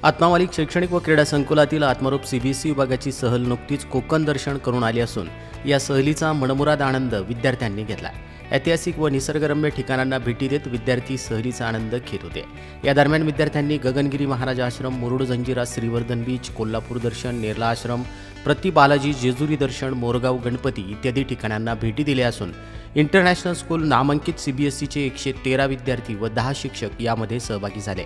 आत्मामालिक शैक्षणिक व क्रीडा संकुलातील आत्मरूप सीबीएसई विभागाची सहल नुकतीच कोकण दर्शन करून आली असून या सहलीचा मनमुराद आनंद विद्यार्थ्यांनी घेतला। ऐतिहासिक व निसर्गरम्य ठिकाणांना भेटी देत विद्यार्थी सहलीचा आनंद घेत होते। या दरम्यान विद्यार्थ्यांनी गगनगिरी महाराज आश्रम, मुरुड जंजिरा, श्रीवर्धन बीच, कोल्हापूर दर्शन, नेरला आश्रम, प्रति बालाजी, जेजुरी दर्शन, मोरगाव गणपती इत्यादी ठिकाणांना भेटी दिल्या असून इंटरनॅशनल स्कूल नामांकित सीबीएसईचे 113 विद्यार्थी व 10 शिक्षक यामध्ये सहभागी झाले।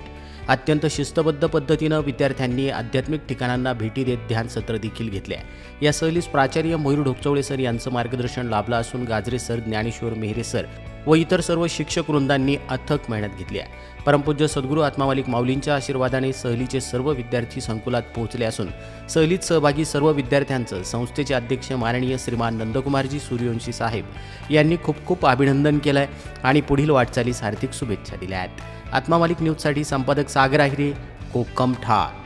अत्यंत शिस्तबद्ध पद्धतीनं विद्यार्थ्यांनी आध्यात्मिक ठिकाणांना भेटी देत ध्यान सत्र देखील घेतले। या सहलीस प्राचार्य मयूर ढोकचवळे सर यांचं मार्गदर्शन लाभलं असून गाजरे सर, ज्ञानेश्वर मेहरे सर व इतर सर्व शिक्षक वृंदांनी अथक मेहनत घेतली आहे। परमपूज्य सद्गुरू आत्मामालिक माऊलींच्या आशीर्वादाने सहलीचे सर्व विद्यार्थी संकुलात पोहोचले असून सहलीत सहभागी सर्व विद्यार्थ्यांचं संस्थेचे अध्यक्ष माननीय श्रीमान नंदकुमारजी सूर्यवंशी साहेब यांनी खूप खूप अभिनंदन केलंय आणि पुढील वाटचालीस हार्दिक शुभेच्छा दिल्या आहेत। आत्मामालिक न्यूजसाठी संपादक सागर आहिरे, कोकम ठार।